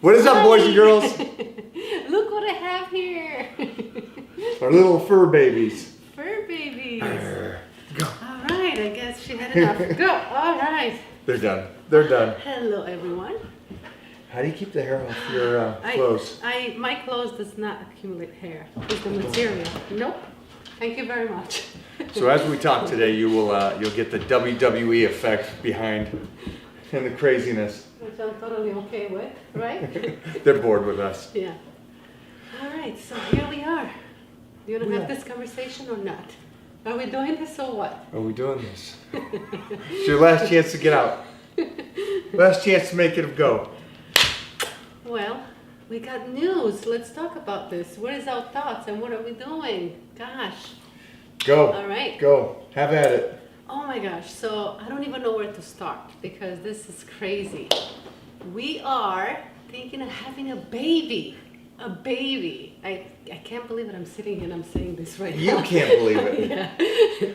What is up, boys and girls? Look what I have here. Our little fur babies. Fur babies. Go. All right, I guess she had enough. Go. All right. They're done. They're done. Hello, everyone. How do you keep the hair off your clothes? My clothes does not accumulate hair. It's the material. Nope. Thank you very much. So as we talk today, you'll get the WWE effect behind and the craziness. Which I'm totally okay with, right? They're bored with us. Yeah. All right, so here we are. Do you want to have this conversation or not? Are we doing this or what? Are we doing this? It's your last chance to get out. Last chance to make it go. Well, we got news. Let's talk about this. What is our thoughts and what are we doing? Gosh. Go. All right. Go. Have at it. Oh my gosh. So I don't even know where to start because this is crazy. We are thinking of having a baby. A baby. I can't believe it. I'm sitting here and I'm saying this right now. You can't believe it. Yeah.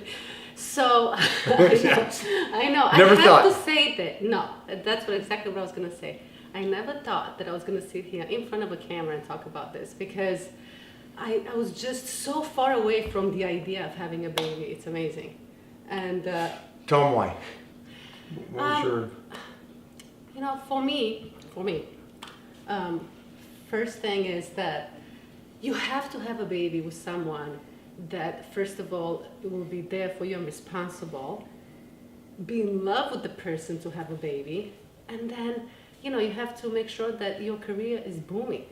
So I know. Never I thought. have to say that. No, that's exactly what I was going to say. I never thought that I was going to sit here in front of a camera and talk about this because I was just so far away from the idea of having a baby. It's amazing. And Tell them why. What was your... You know, for me, first thing is that you have to have a baby with someone that, first of all, will be there for you and responsible, be in love with the person to have a baby, and then, you know, you have to make sure that your career is booming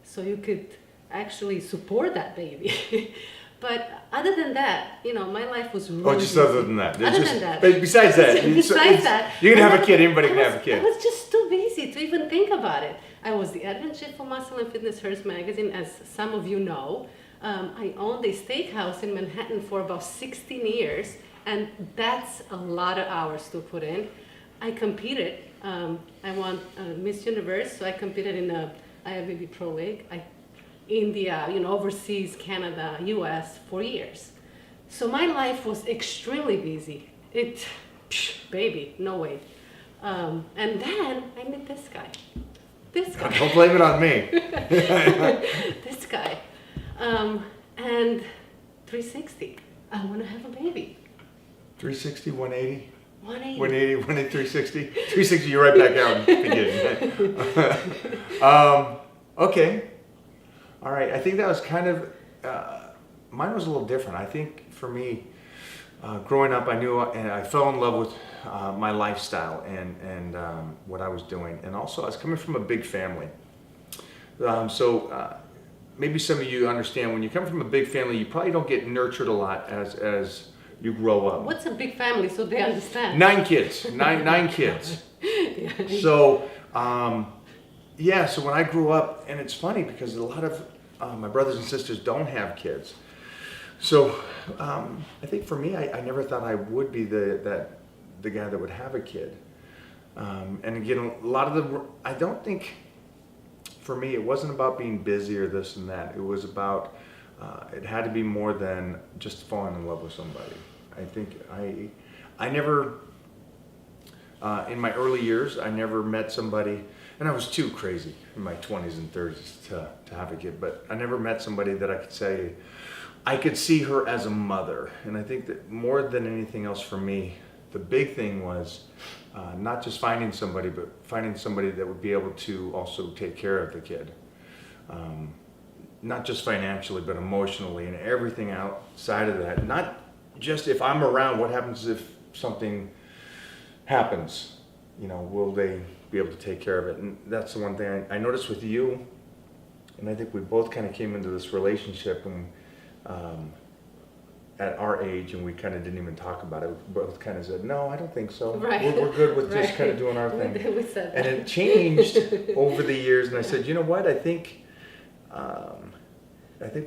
so you could actually support that baby. But other than that, you know, my life was really just busy. other than that. Other than that. Besides that. Besides that. You can have a kid. Anybody can have a I kid. was just too busy to even think about it. I was the editor chief for Muscle and Fitness Hers magazine, as some of you know. I owned a steakhouse in Manhattan for about 16 years, and that's a lot of hours to put in. I competed. I won Miss Universe, so I competed in the IFBB Pro League. India, you know, overseas, Canada, US, for years. So my life was extremely busy. Baby, no way. And then I met this guy. Don't blame it on me. This guy. And 360. I want to have a baby. 360, 180? 180. 180, 360? 360, you're right back out in the beginning. Okay. All right. I think that was kind of, mine was a little different. I think for me, growing up, I knew and I fell in love with my lifestyle and what I was doing. And also, I was coming from a big family. So maybe some of you understand when you come from a big family, you probably don't get nurtured a lot as you grow up. What's a big family so they understand? 9 kids. Nine kids. So, so when I grew up, and it's funny because a lot of my brothers and sisters don't have kids. So I think for me, I never thought I would be the guy that would have a kid. And again, a lot of I don't think, for me, it wasn't about being busy or this and that. It was about, it had to be more than just falling in love with somebody. I think I never, in my early years, I never met somebody, and I was too crazy in my 20s and 30s to have a kid, but I never met somebody that I could say, I could see her as a mother. And I think that more than anything else for me, the big thing was not just finding somebody, but finding somebody that would be able to also take care of the kid. Not just financially, but emotionally and everything outside of that. Not just if I'm around, what happens if something happens? You know, will they be able to take care of it? And that's the one thing I noticed with you, and I think we both kind of came into this relationship and at our age, and we kind of didn't even talk about it. We both kind of said, no, I don't think so. Right. We're good with Right. just kind of doing our thing. We said And that. it changed over the years, and I said, you know what, I think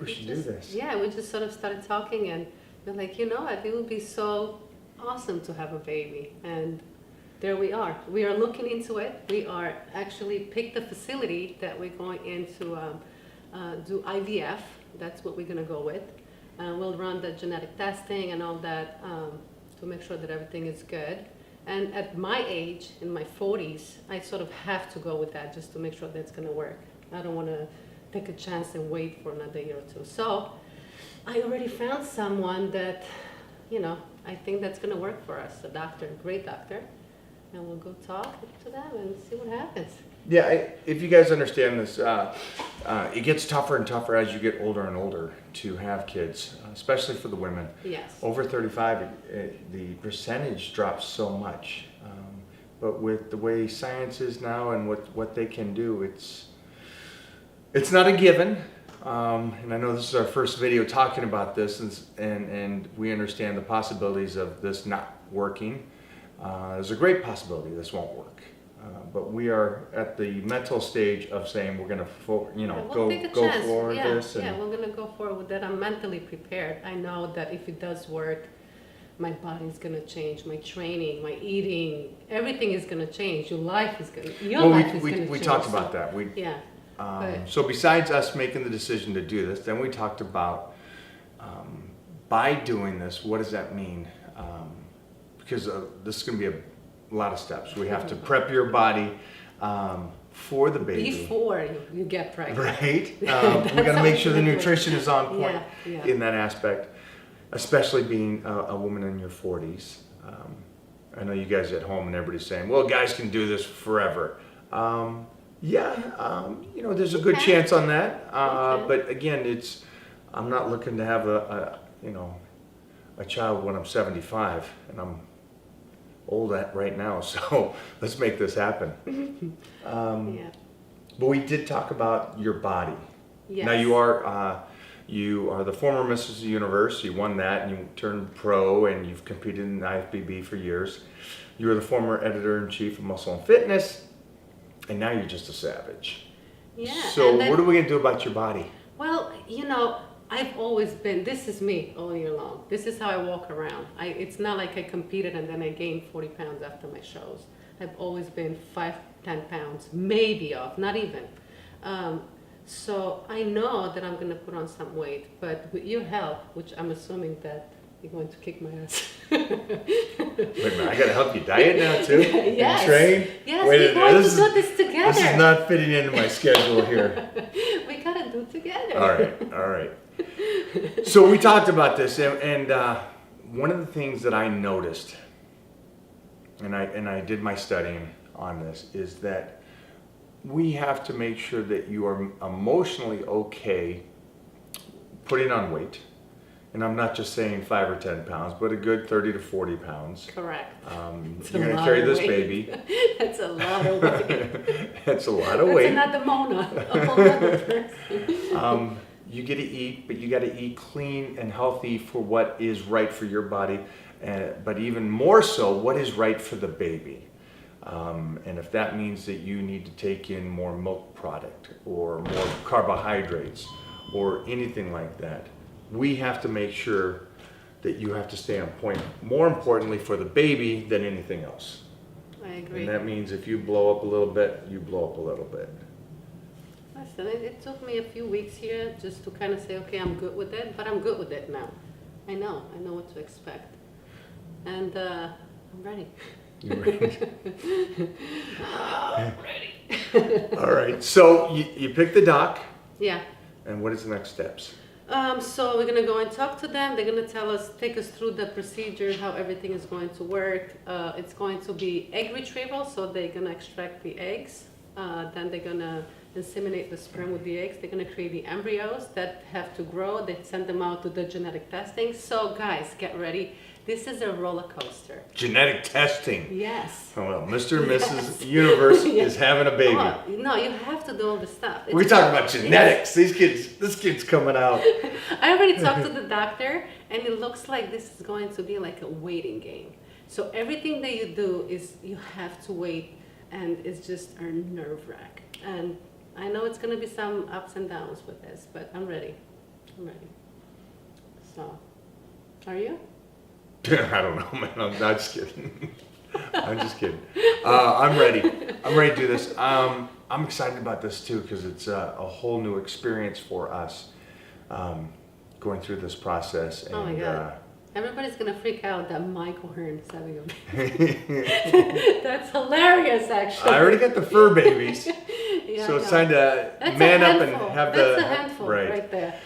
we should do this. Yeah, we just sort of started talking and we're like, you know what, it would be so awesome to have a baby. And there we are. We are looking into it. We are actually picked the facility that we're going into do IVF. That's what we're going to go with. We'll run the genetic testing and all that to make sure that everything is good. And at my age, in my 40s, I sort of have to go with that just to make sure that's going to work. I don't want to take a chance and wait for another year or two. So I already found someone that, I think that's going to work for us, a doctor, a great doctor. And we'll go talk to them and see what happens. Yeah, if you guys understand this, it gets tougher and tougher as you get older and older to have kids, especially for the women. Yes. Over 35, the percentage drops so much. But with the way science is now and what they can do, it's not a given. And I know this is our first video talking about this, and we understand the possibilities of this not working. There's a great possibility this won't work. But we are at the mental stage of saying we're going to, go forward this. Yeah, we're going to go forward with that. I'm mentally prepared. I know that if it does work, my body's going to change. My training, my eating, everything is going to change. Your life is going to change. We talked about that. So besides us making the decision to do this, then we talked about by doing this, what does that mean? Because this is going to be a lot of steps. We have to prep your body for the baby. Before you get pregnant. Right? We got to make sure the nutrition is on point in that aspect, especially being a woman in your 40s. I know you guys at home and everybody's saying, well, guys can do this forever. There's a good chance on that. But again, I'm not looking to have a child when I'm 75, and I'm old right now, so let's make this happen. But we did talk about your body. Yes. Now you are the former Mrs. Universe. You won that, and you turned pro, and you've competed in the IFBB for years. You were the former editor-in-chief of Muscle and Fitness, and now you're just a savage. Yeah. So what are we gonna do about your body? Well, I've always been, this is me all year long. This is how I walk around. It's not like I competed and then I gained 40 pounds after my shows. I've always been 5-10 pounds, maybe off, not even. So I know that I'm going to put on some weight, but with your help, which I'm assuming that you're going to kick my ass. Wait a minute, I got to help you diet now too? Yes. And train? Yes, we're going to do this together. This is not fitting into my schedule here. We got to do it together. All right. So we talked about this, and one of the things that I noticed, and I did my studying on this, is that we have to make sure that you are emotionally okay putting on weight. And I'm not just saying 5 or 10 pounds, but a good 30 to 40 pounds. Correct. You're going to carry this baby. That's a lot of weight. That's a lot of weight. That's another Mona, a whole other person. You get to eat, but you got to eat clean and healthy for what is right for your body, but even more so, what is right for the baby. And if that means that you need to take in more milk product or more carbohydrates or anything like that, we have to make sure that you have to stay on point, more importantly for the baby than anything else. I agree. And that means if you blow up a little bit, you blow up a little bit. Listen, it took me a few weeks here just to kind of say, okay, I'm good with it, but I'm good with it now. I know what to expect. And I'm ready. You ready? I'm ready. All right, so you pick the doc. Yeah. And what is the next steps? So we're gonna go and talk to them. They're gonna take us through the procedure, how everything is going to work. It's going to be egg retrieval, so they're gonna extract the eggs. Then they're gonna inseminate the sperm with the eggs. They're gonna create the embryos that have to grow. They send them out to the genetic testing. So guys, get ready. This is a roller coaster. Genetic testing. Yes. Oh, well, Mr. and Mrs. Universe is having a baby. Oh, no, you have to do all the stuff. We're talking about genetics. This kid's coming out. I already talked to the doctor, and it looks like this is going to be like a waiting game. So everything that you do is you have to wait, and it's just a nerve wrack. And I know it's going to be some ups and downs with this, but I'm ready. So, are you? I don't know, man. I'm not just kidding. I'm just kidding. I'm ready. I'm ready to do this. I'm excited about this too because it's a whole new experience for us going through this process. And, oh my God. Everybody's gonna freak out that Michael Hearn's having a baby. That's hilarious, actually. I already got the fur babies, Yeah, so I it's know. time to That's man a up and handful. have That's the a handful right there.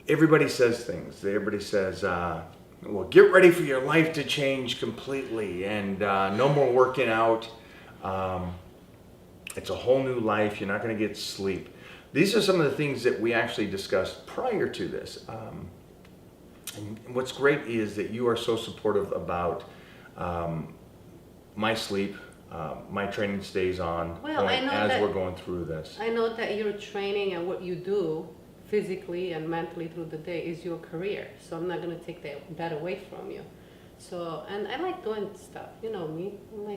Everybody says things. Everybody says, well, get ready for your life to change completely and no more working out. It's a whole new life. You're not going to get sleep. These are some of the things that we actually discussed prior to this. And what's great is that you are so supportive about my sleep. My training stays on Well, I point know as that- we're going through this. I know that your training and what you do physically and mentally through the day is your career. So I'm not gonna take that away from you. So, and I like doing stuff. You know me.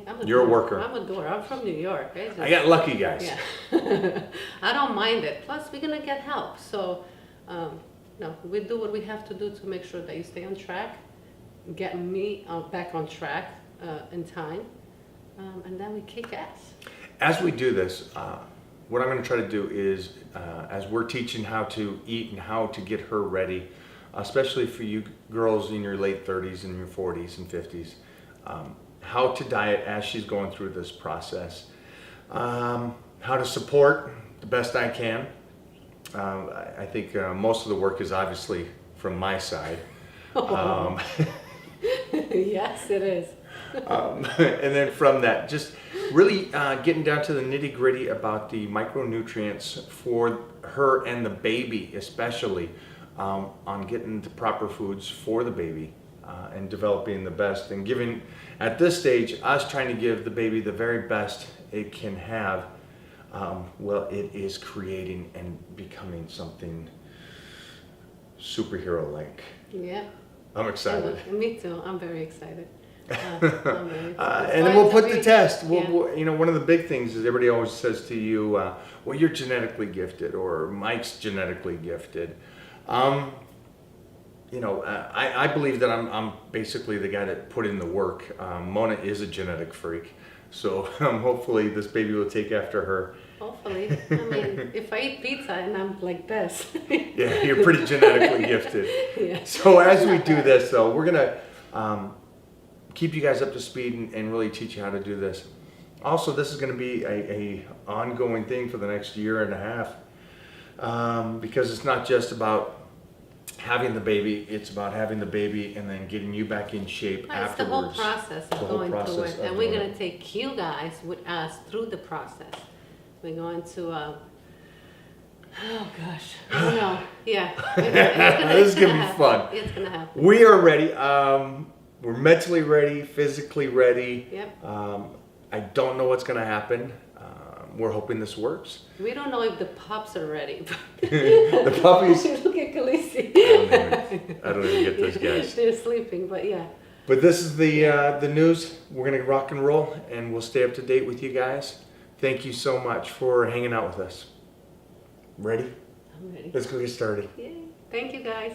I'm a You're a doer. worker. I'm a doer. I'm from New York. I got lucky, guys. Yeah. I don't mind it. Plus, we're gonna get help. So, no, we do what we have to do to make sure that you stay on track, get me back on track in time, and then we kick ass. As we do this, what I'm going to try to do is, as we're teaching how to eat and how to get her ready, especially for you girls in your late 30s and your 40s and 50s, how to diet as she's going through this process, how to support the best I can. I think most of the work is obviously from my side. Yes, it is. And then from that, just really getting down to the nitty gritty about the micronutrients for her and the baby, especially on getting the proper foods for the baby and developing the best and giving, at this stage, us trying to give the baby the very best it can have. Well, it is creating and becoming something superhero-like. Yeah. I'm excited. Me too. I'm very excited. I'm very excited. And then we'll put the It's test. going to be- You know, one of the big things is everybody always says to you, well, you're genetically gifted, or Mike's genetically gifted. You know, I believe that I'm basically the guy that put in the work. Mona is a genetic freak. So hopefully this baby will take after her. Hopefully. I mean, if I eat pizza and I'm like this. Yeah, you're pretty genetically gifted. Yeah. So as we do this, though, we're going to keep you guys up to speed and really teach you how to do this. Also, this is going to be a ongoing thing for the next year and a half, because it's not just about having the baby, it's about having the baby and then getting you back in shape It's the whole afterwards. process The of whole going through process it. of And we're doing going it. to take you guys with us through the process. We're going to, oh gosh, I don't know. Yeah. This is gonna be happen. fun. It's going to happen. We are ready. We're mentally ready, physically ready. Yep. I don't know what's going to happen. We're hoping this works. We don't know if the pups are ready. The puppies, Look at Khaleesi. I don't even get those guys. They're sleeping, but yeah. But this is the news. We're going to rock and roll, and we'll stay up to date with you guys. Thank you so much for hanging out with us. Ready? I'm ready. Let's go get started. Yay. Thank you, guys.